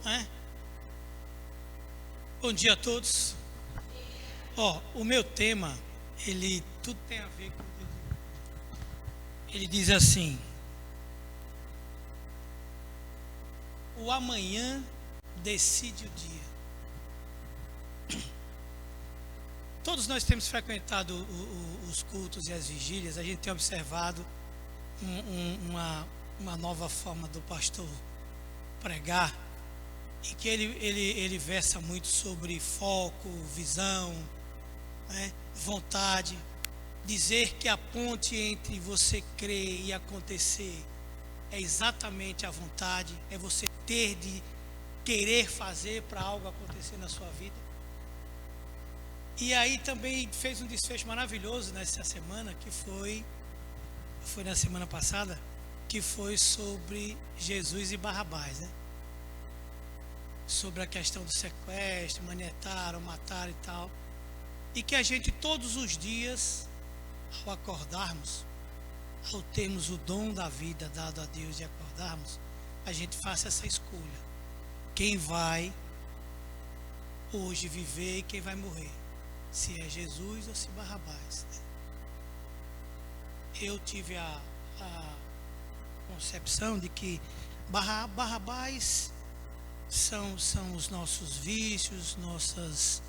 né? Bom dia a todos. O meu tema, ele tudo tem a ver com. Ele diz assim: o amanhã decide o dia. Todos nós temos frequentado os cultos e as vigílias. A gente tem observado uma nova forma do pastor pregar, e que ele versa muito sobre foco, visão, né, vontade, dizer que a ponte entre você crer e acontecer é exatamente a vontade, é você ter de querer fazer para algo acontecer na sua vida. E aí também fez um desfecho maravilhoso nessa semana, que foi na semana passada, que foi sobre Jesus e Barrabás, né? Sobre a questão do sequestro, manietaram, mataram e tal. E que a gente todos os dias, ao acordarmos, ao termos o dom da vida dado a Deus e acordarmos, a gente faça essa escolha. Quem vai hoje viver e quem vai morrer? Se é Jesus ou se Barrabás, né? Eu tive a concepção de que Barrabás são os nossos vícios, nossos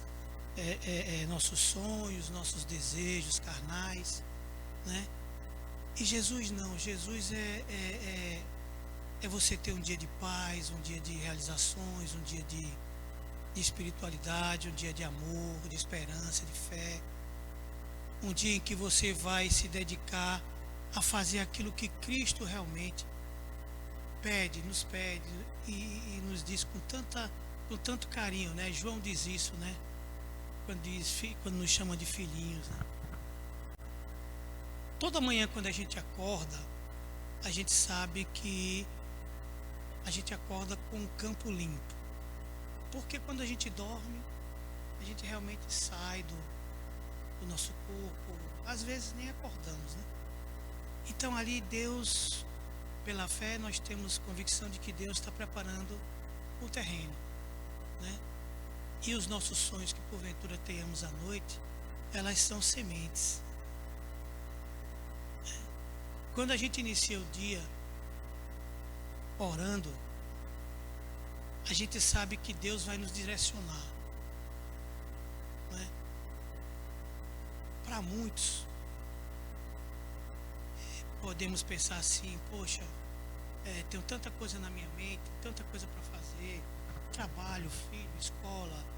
sonhos, nossos desejos carnais, né? E Jesus não. Jesus é você ter um dia de paz, um dia de realizações, um dia de espiritualidade, um dia de amor, de esperança, de fé, um dia em que você vai se dedicar a fazer aquilo que Cristo realmente nos pede e nos diz com tanto carinho, né? João diz isso, né? Quando nos chama de filhinhos, né? Toda manhã, quando a gente acorda, a gente sabe que a gente acorda com um campo limpo, porque quando a gente dorme, a gente realmente sai do nosso corpo, às vezes nem acordamos, né? Então ali Deus, pela fé, nós temos convicção de que Deus está preparando o terreno, né? E os nossos sonhos que porventura tenhamos à noite, elas são sementes. Quando a gente inicia o dia orando, a gente sabe que Deus vai nos direcionar, né? Para muitos, podemos pensar assim: poxa, tenho tanta coisa na minha mente, tanta coisa para fazer, trabalho, filho, escola,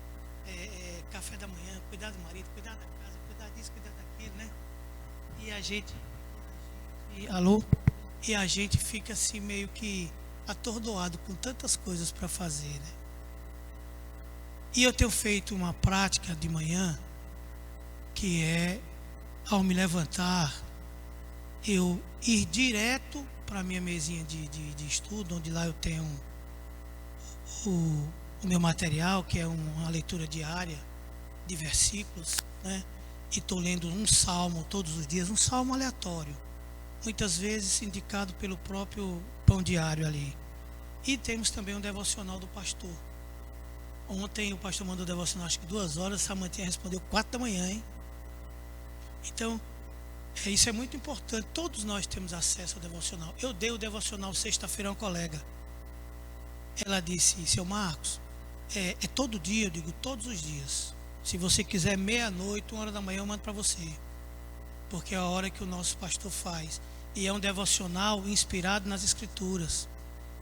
café da manhã, cuidar do marido, cuidar da casa, cuidar disso, cuidar daquilo, né? E a gente fica assim meio que atordoado com tantas coisas para fazer, né? E eu tenho feito uma prática de manhã, que é, ao me levantar, eu ir direto para a minha mesinha de estudo, onde lá eu tenho o meu material, que é uma leitura diária de versículos, né? E estou lendo um salmo todos os dias, um salmo aleatório, muitas vezes indicado pelo próprio pão diário ali. E temos também um devocional do pastor. Ontem o pastor mandou devocional, acho que 2 horas, a Samantinha respondeu 4 da manhã, hein? Então, isso é muito importante. Todos nós temos acesso ao devocional. Eu dei o devocional sexta-feira a uma colega. Ela disse: seu Marcos, é todo dia? Eu digo: todos os dias. Se você quiser, meia-noite, 1 hora da manhã, eu mando para você, porque é a hora que o nosso pastor faz. E é um devocional inspirado nas escrituras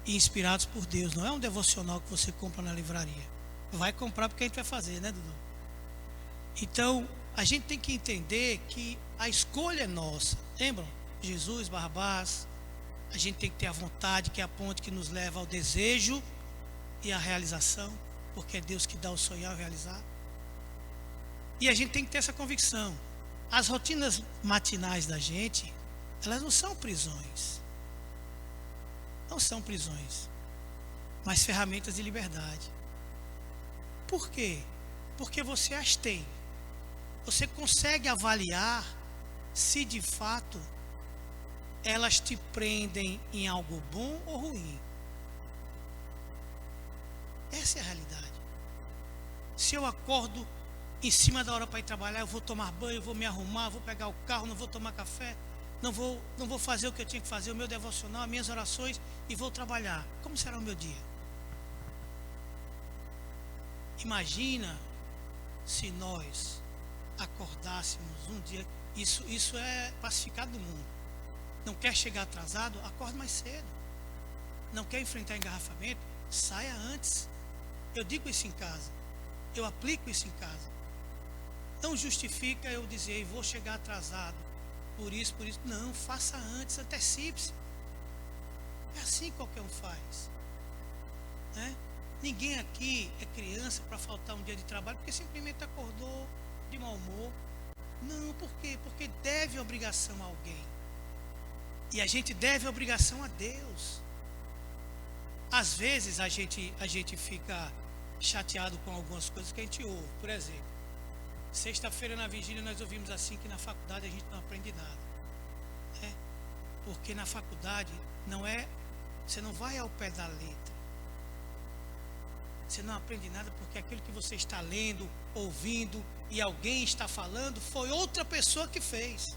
e inspirados por Deus. Não é um devocional que você compra na livraria. Vai comprar porque a gente vai fazer, né, Dudu? Então, a gente tem que entender que a escolha é nossa. Lembram? Jesus, Barrabás. A gente tem que ter a vontade, que é a ponte que nos leva ao desejo e à realização, porque é Deus que dá o sonhar e o realizar. E a gente tem que ter essa convicção. As rotinas matinais da gente, elas não são prisões. Não são prisões, mas ferramentas de liberdade. Por quê? Porque você as tem. Você consegue avaliar se de fato elas te prendem em algo bom ou ruim. Essa é a realidade. Se eu acordo em cima da hora para ir trabalhar, eu vou tomar banho, eu vou me arrumar, vou pegar o carro, não vou tomar café, não vou fazer o que eu tinha que fazer, o meu devocional, as minhas orações, e vou trabalhar. Como será o meu dia? Imagina se nós acordássemos um dia. Isso é pacificado do mundo. Não quer chegar atrasado? Acorde mais cedo. Não quer enfrentar engarrafamento? Saia antes. Eu digo isso em casa. Eu aplico isso em casa. Não justifica eu dizer, vou chegar atrasado. Por isso. Não, faça antes, antecipe-se. É assim que qualquer um faz. Né? Ninguém aqui é criança para faltar um dia de trabalho porque simplesmente acordou de mau humor. Não, por quê? Porque deve obrigação a alguém. E a gente deve obrigação a Deus. Às vezes a gente fica chateado com algumas coisas que a gente ouve. Por exemplo, sexta-feira na vigília nós ouvimos assim que na faculdade a gente não aprende nada. Né? Porque na faculdade você não vai ao pé da letra. Você não aprende nada porque aquilo que você está lendo, ouvindo e alguém está falando foi outra pessoa que fez.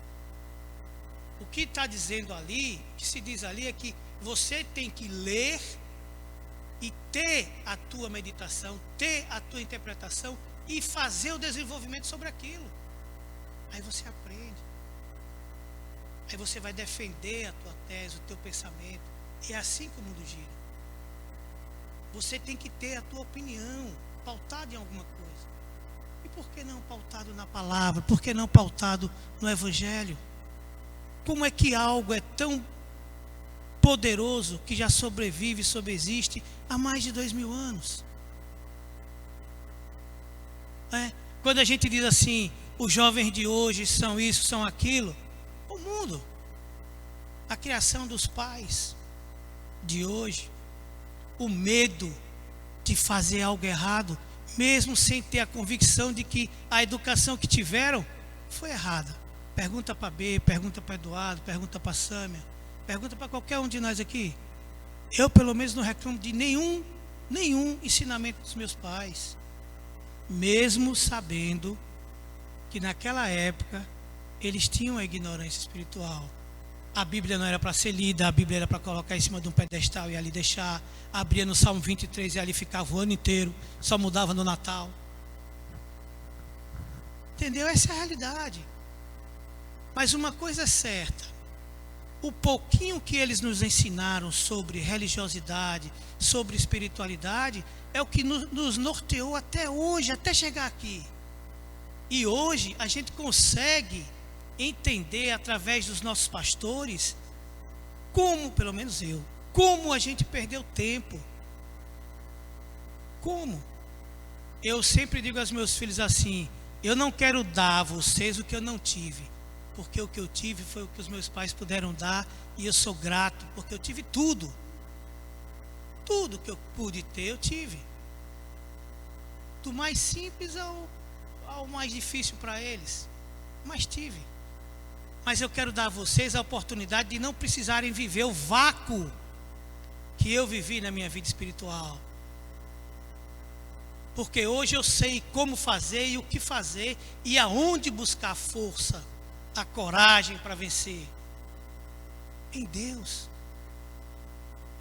O que está dizendo ali, o que se diz ali é que você tem que ler e ter a tua meditação, ter a tua interpretação e fazer o desenvolvimento sobre aquilo. Aí você aprende. Aí você vai defender a tua tese, o teu pensamento. E é assim que o mundo gira. Você tem que ter a tua opinião pautada em alguma coisa. E por que não pautado na palavra? Por que não pautado no Evangelho? Como é que algo é tão poderoso que já sobrevive, sobreexiste há mais de 2000 anos? Quando a gente diz assim, os jovens de hoje são isso, são aquilo, o mundo, a criação dos pais de hoje, o medo de fazer algo errado, mesmo sem ter a convicção de que a educação que tiveram foi errada. Pergunta para B, pergunta para Eduardo, pergunta para Sâmia, pergunta para qualquer um de nós aqui. Eu pelo menos não reclamo de nenhum ensinamento dos meus pais, mesmo sabendo que naquela época eles tinham a ignorância espiritual. A Bíblia não era para ser lida, a Bíblia era para colocar em cima de um pedestal e ali deixar. Abria no Salmo 23 e ali ficava o ano inteiro, só mudava no Natal. Entendeu? Essa é a realidade. Mas uma coisa é certa, o pouquinho que eles nos ensinaram sobre religiosidade, sobre espiritualidade, é o que nos norteou até hoje, até chegar aqui. E hoje a gente consegue entender através dos nossos pastores, como, pelo menos eu, como a gente perdeu tempo. Como? Eu sempre digo aos meus filhos assim, eu não quero dar a vocês o que eu não tive. Porque o que eu tive foi o que os meus pais puderam dar. E eu sou grato, porque eu tive tudo. Tudo que eu pude ter, eu tive. Do mais simples ao mais difícil para eles. Mas tive. Mas eu quero dar a vocês a oportunidade de não precisarem viver o vácuo que eu vivi na minha vida espiritual. Porque hoje eu sei como fazer e o que fazer e aonde buscar a força, a coragem para vencer. Em Deus.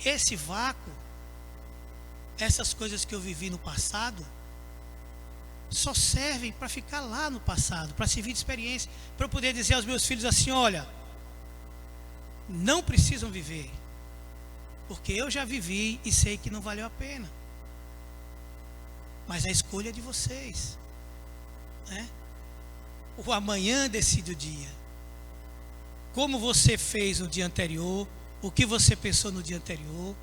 Esse vácuo, essas coisas que eu vivi no passado, só servem para ficar lá no passado, para servir de experiência, para eu poder dizer aos meus filhos assim, olha, não precisam viver, porque eu já vivi e sei que não valeu a pena. Mas a escolha é de vocês, né? O amanhã decide o dia. Como você fez no dia anterior, o que você pensou no dia anterior,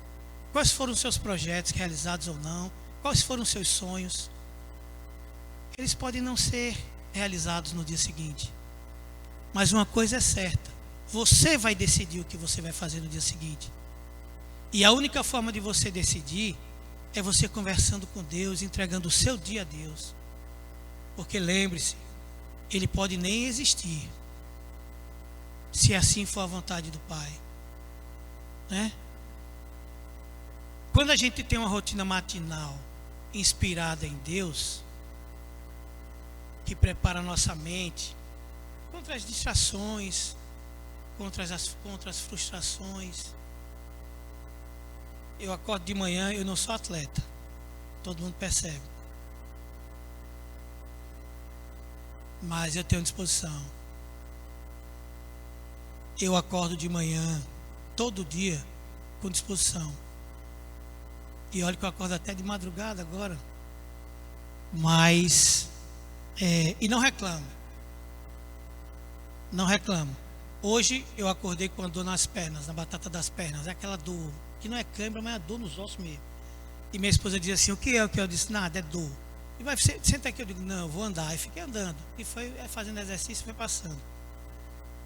quais foram os seus projetos realizados ou não, quais foram os seus sonhos. Eles podem não ser realizados no dia seguinte. Mas uma coisa é certa, você vai decidir o que você vai fazer no dia seguinte. E a única forma de você decidir é você conversando com Deus, entregando o seu dia a Deus. Porque lembre-se, Ele pode nem existir, se assim for a vontade do Pai, né? Quando a gente tem uma rotina matinal inspirada em Deus, que prepara a nossa mente contra as distrações, contra as frustrações. Eu acordo de manhã, eu não sou atleta, todo mundo percebe, mas eu tenho disposição. Eu acordo de manhã, todo dia, com disposição. E olha que eu acordo até de madrugada agora. Mas, e não reclamo. Não reclamo. Hoje eu acordei com a dor nas pernas, na batata das pernas. É aquela dor, que não é cãibra, mas é dor nos ossos mesmo. E minha esposa diz assim, o que é? Eu disse, nada, é dor. E vai, senta aqui, eu digo, não, eu vou andar. E fiquei andando. E foi fazendo exercício e foi passando.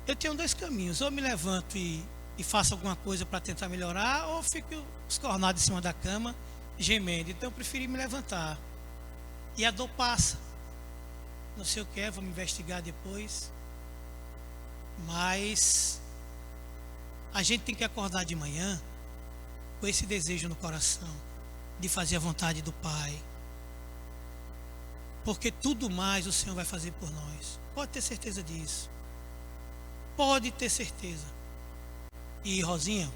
Eu tenho dois caminhos, ou me levanto e faço alguma coisa para tentar melhorar, ou fico escornado em cima da cama, gemendo. Então eu preferi me levantar. E a dor passa. Não sei o que é, vou me investigar depois. Mas a gente tem que acordar de manhã com esse desejo no coração de fazer a vontade do Pai. Porque tudo mais o Senhor vai fazer por nós. Pode ter certeza disso. Pode ter certeza. E Rosinha,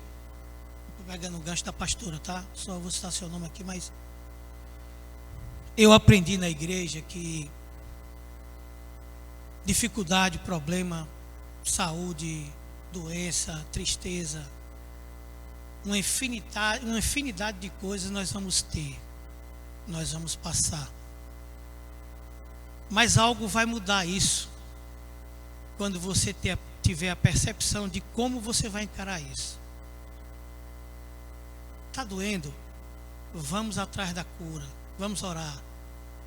pegando o gancho da pastora, tá? Só vou citar seu nome aqui, mas eu aprendi na igreja que dificuldade, problema, saúde, doença, tristeza, uma infinidade de coisas nós vamos ter, nós vamos passar. Mas algo vai mudar isso quando você tiver a percepção de como você vai encarar isso. Está doendo? Vamos atrás da cura, vamos orar.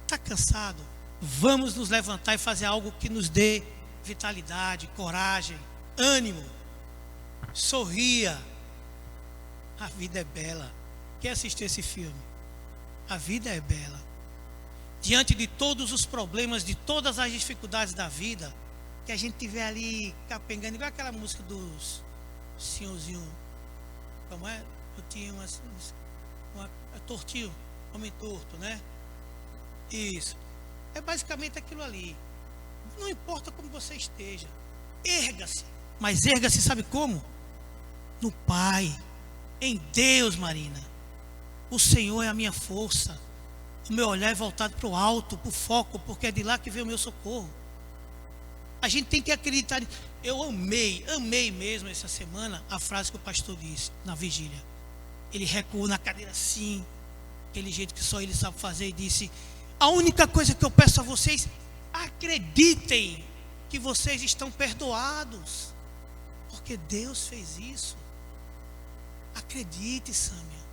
Está cansado? Vamos nos levantar e fazer algo que nos dê vitalidade, coragem, ânimo. Sorria. A vida é bela. Quem assistiu esse filme? A vida é bela. Diante de todos os problemas, de todas as dificuldades da vida, que a gente tiver ali capengando, igual aquela música dos senhorzinho, como é? Eu tinha uma tortinho, homem torto, né? Isso. É basicamente aquilo ali. Não importa como você esteja, erga-se. Mas erga-se, sabe como? No Pai, em Deus, Marina. O Senhor é a minha força. O meu olhar é voltado para o alto, para o foco, porque é de lá que vem o meu socorro. A gente tem que acreditar. Eu amei mesmo essa semana a frase que o pastor disse na vigília. Ele recuou na cadeira assim, aquele jeito que só ele sabe fazer, e disse: a única coisa que eu peço a vocês, acreditem que vocês estão perdoados, porque Deus fez isso. Acredite, Sâmia.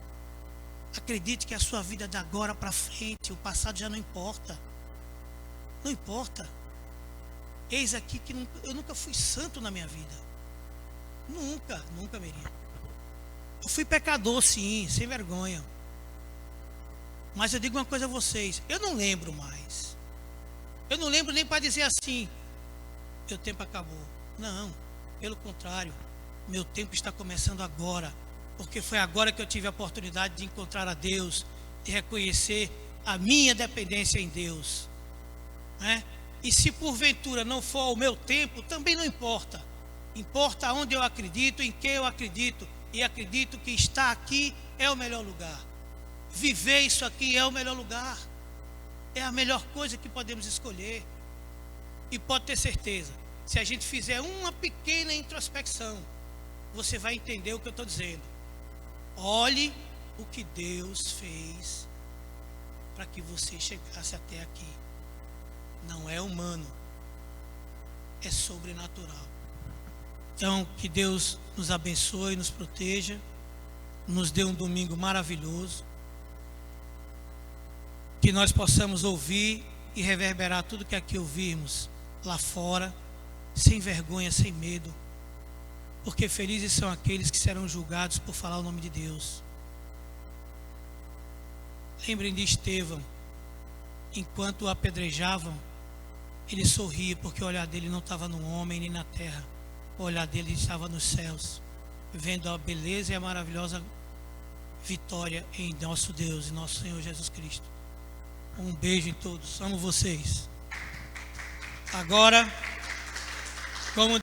Acredite que a sua vida de agora para frente, o passado já não importa. Não importa. Eis aqui que eu nunca fui santo na minha vida. Nunca, Miriam. Eu fui pecador, sim, sem vergonha. Mas eu digo uma coisa a vocês, eu não lembro mais. Eu não lembro nem para dizer assim, meu tempo acabou. Não, pelo contrário, meu tempo está começando agora. Porque foi agora que eu tive a oportunidade de encontrar a Deus, de reconhecer a minha dependência em Deus, né? E se porventura não for o meu tempo, também não importa. Importa onde eu acredito, em quem eu acredito. E acredito que estar aqui é o melhor lugar. Viver isso aqui é o melhor lugar. É a melhor coisa que podemos escolher. E pode ter certeza, se a gente fizer uma pequena introspecção, você vai entender o que eu estou dizendo. Olhe o que Deus fez para que você chegasse até aqui. Não é humano, é sobrenatural. Então, que Deus nos abençoe, nos proteja, nos dê um domingo maravilhoso, que nós possamos ouvir e reverberar tudo que aqui ouvirmos lá fora, sem vergonha, sem medo, porque felizes são aqueles que serão julgados por falar o nome de Deus. Lembrem de Estevão, enquanto o apedrejavam, ele sorria, porque o olhar dele não estava no homem nem na terra, o olhar dele estava nos céus, vendo a beleza e a maravilhosa vitória em nosso Deus e nosso Senhor Jesus Cristo. Um beijo em todos. Amo vocês. Agora, como